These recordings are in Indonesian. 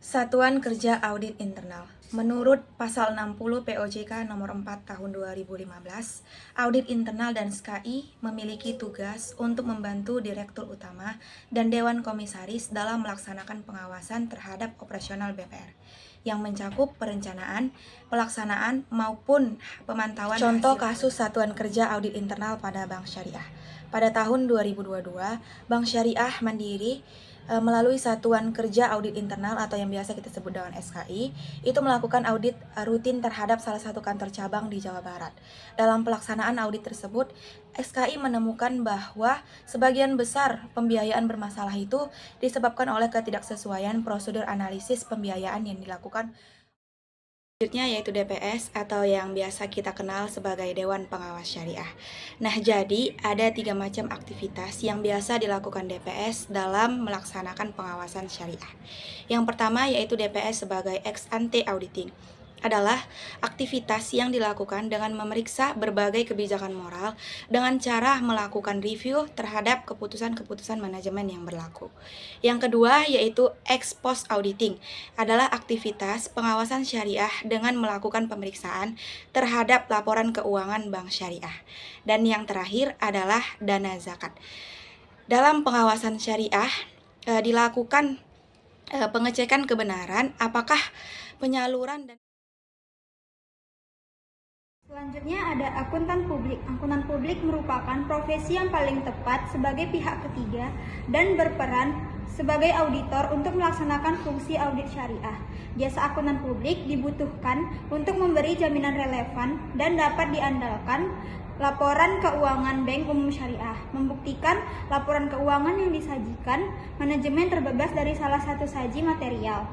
Satuan Kerja Audit Internal. Menurut Pasal 60 POJK Nomor 4 Tahun 2015, audit internal dan SKI memiliki tugas untuk membantu Direktur Utama dan Dewan Komisaris dalam melaksanakan pengawasan terhadap operasional BPR yang mencakup perencanaan, pelaksanaan, maupun pemantauan. Contoh kasus Satuan Kerja Audit Internal pada Bank Syariah. Pada tahun 2022, Bank Syariah Mandiri melalui Satuan Kerja Audit Internal atau yang biasa kita sebut dengan SKI, itu melakukan audit rutin terhadap salah satu kantor cabang di Jawa Barat. Dalam pelaksanaan audit tersebut, SKI menemukan bahwa sebagian besar pembiayaan bermasalah itu disebabkan oleh ketidaksesuaian prosedur analisis pembiayaan yang dilakukan. Selanjutnya yaitu DPS atau yang biasa kita kenal sebagai Dewan Pengawas Syariah. Nah, jadi ada 3 macam aktivitas yang biasa dilakukan DPS dalam melaksanakan pengawasan syariah. Yang pertama yaitu DPS sebagai ex ante auditing, adalah aktivitas yang dilakukan dengan memeriksa berbagai kebijakan moral dengan cara melakukan review terhadap keputusan-keputusan manajemen yang berlaku. Yang kedua yaitu ex post auditing, adalah aktivitas pengawasan syariah dengan melakukan pemeriksaan terhadap laporan keuangan bank syariah. Dan yang terakhir adalah dana zakat. Dalam pengawasan syariah dilakukan pengecekan kebenaran apakah penyaluran dan Selanjutnya ada akuntan publik. Akuntan publik merupakan profesi yang paling tepat sebagai pihak ketiga dan berperan sebagai auditor untuk melaksanakan fungsi audit syariah. Jasa akuntan publik dibutuhkan untuk memberi jaminan relevan dan dapat diandalkan laporan keuangan bank umum syariah, membuktikan laporan keuangan yang disajikan manajemen terbebas dari salah satu saji material,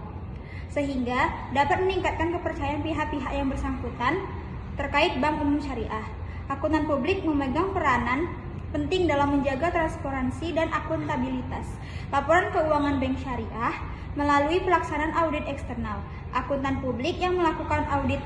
sehingga dapat meningkatkan kepercayaan pihak-pihak yang bersangkutan terkait bank umum syariah. Akuntan publik memegang peranan penting dalam menjaga transparansi dan akuntabilitas laporan keuangan bank syariah melalui pelaksanaan audit eksternal. Akuntan publik yang melakukan audit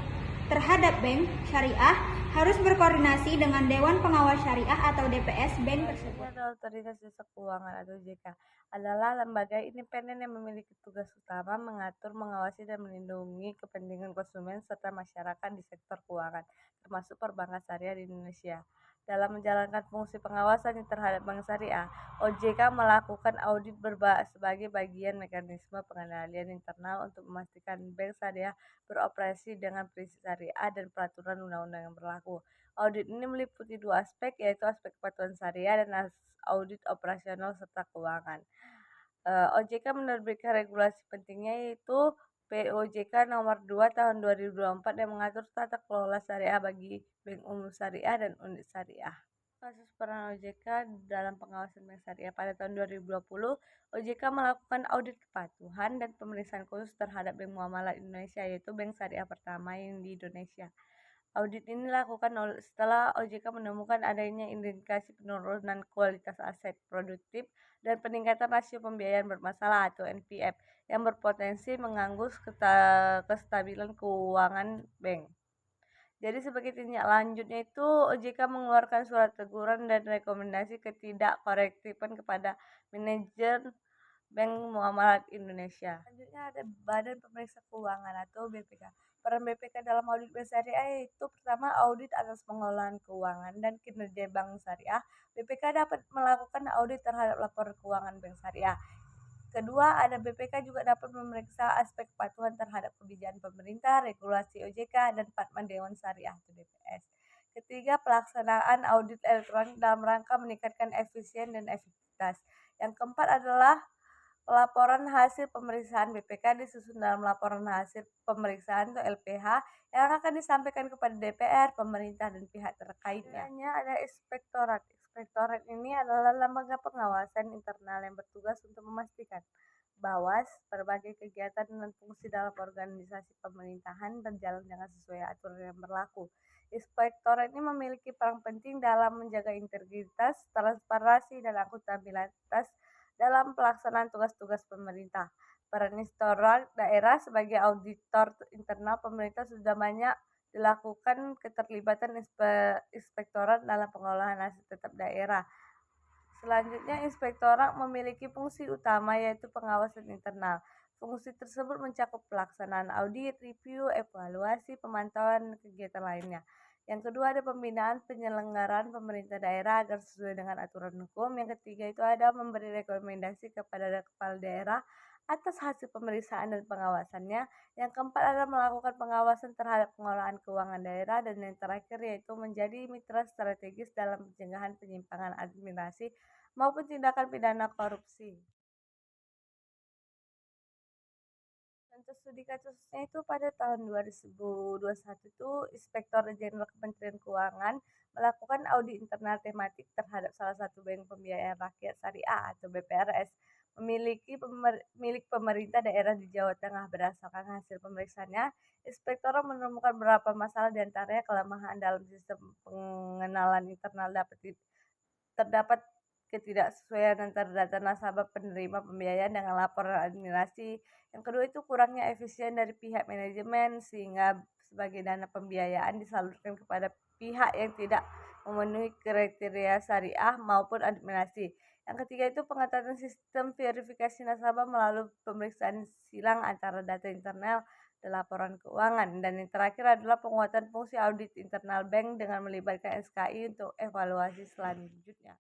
terhadap bank syariah harus berkoordinasi dengan Dewan Pengawas Syariah atau DPS bank tersebut. Otoritas Jasa Keuangan atau OJK adalah lembaga independen yang memiliki tugas utama mengatur, mengawasi, dan melindungi kepentingan konsumen serta masyarakat di sektor keuangan, termasuk perbankan syariah di Indonesia. Dalam menjalankan fungsi pengawasan terhadap bank syariah, OJK melakukan audit sebagai bagian mekanisme pengendalian internal untuk memastikan bank syariah beroperasi dengan prinsip syariah dan peraturan undang-undang yang berlaku. Audit ini meliputi 2 aspek, yaitu aspek kepatuhan syariah dan audit operasional serta keuangan. OJK menerbitkan regulasi pentingnya yaitu POJK Nomor 2 Tahun 2024 yang mengatur tata kelola syariah bagi bank umum syariah dan unit syariah. Kasus peran OJK dalam pengawasan bank syariah pada tahun 2020, OJK melakukan audit kepatuhan dan pemeriksaan khusus terhadap Bank Muamalat Indonesia, yaitu bank syariah pertama yang di Indonesia. Audit ini dilakukan setelah OJK menemukan adanya indikasi penurunan kualitas aset produktif dan peningkatan rasio pembiayaan bermasalah atau NPF yang berpotensi mengganggu kestabilan keuangan bank. Jadi sebagai tindak lanjutnya itu OJK mengeluarkan surat teguran dan rekomendasi ketidakkorektifan kepada manajer Bank Muamalat Indonesia. Selanjutnya ada Badan Pemeriksa Keuangan atau BPK. Peran BPK dalam audit bank syariah itu pertama audit atas pengelolaan keuangan dan kinerja bank syariah. BPK dapat melakukan audit terhadap laporan keuangan bank syariah. Kedua, ada BPK juga dapat memeriksa aspek kepatuhan terhadap kebijakan pemerintah, regulasi OJK, dan Fatwa Dewan Syariah atau DPS. Ketiga, pelaksanaan audit elektronik dalam rangka meningkatkan efisien dan efektivitas. Yang keempat adalah laporan hasil pemeriksaan BPK disusun dalam laporan hasil pemeriksaan atau LPH yang akan disampaikan kepada DPR, pemerintah, dan pihak terkaitnya. Hanya ada inspektorat. Inspektorat ini adalah lembaga pengawasan internal yang bertugas untuk memastikan bahwa berbagai kegiatan dan fungsi dalam organisasi pemerintahan berjalan dengan sesuai aturan yang berlaku. Inspektorat ini memiliki peran penting dalam menjaga integritas, transparansi, dan akuntabilitas dalam pelaksanaan tugas-tugas pemerintah. Peran inspektorat daerah sebagai auditor internal pemerintah sudah banyak dilakukan keterlibatan inspektorat dalam pengelolaan aset tetap daerah. Selanjutnya, inspektorat memiliki fungsi utama yaitu pengawasan internal. Fungsi tersebut mencakup pelaksanaan audit, review, evaluasi, pemantauan kegiatan lainnya. Yang kedua ada pembinaan penyelenggaraan pemerintah daerah agar sesuai dengan aturan hukum. Yang ketiga itu ada memberi rekomendasi kepada kepala daerah atas hasil pemeriksaan dan pengawasannya. Yang keempat adalah melakukan pengawasan terhadap pengelolaan keuangan daerah. Dan yang terakhir yaitu menjadi mitra strategis dalam pencegahan penyimpangan administrasi maupun tindakan pidana korupsi. Contoh studi kasusnya itu pada tahun 2021 itu Inspektor Jenderal Kementerian Keuangan melakukan audit internal tematik terhadap salah satu bank pembiayaan rakyat syariah atau BPRS milik pemerintah daerah di Jawa Tengah. Berdasarkan hasil pemeriksaannya, Inspektor menemukan beberapa masalah diantaranya kelemahan dalam sistem pengenalan internal terdapat ketidaksesuaian antara data nasabah penerima pembiayaan dengan laporan administrasi. Yang kedua itu kurangnya efisien dari pihak manajemen sehingga sebagai dana pembiayaan disalurkan kepada pihak yang tidak memenuhi kriteria syariah maupun administrasi. Yang ketiga itu pengetatan sistem verifikasi nasabah melalui pemeriksaan silang antara data internal dan laporan keuangan. Dan yang terakhir adalah penguatan fungsi audit internal bank dengan melibatkan SKI untuk evaluasi selanjutnya.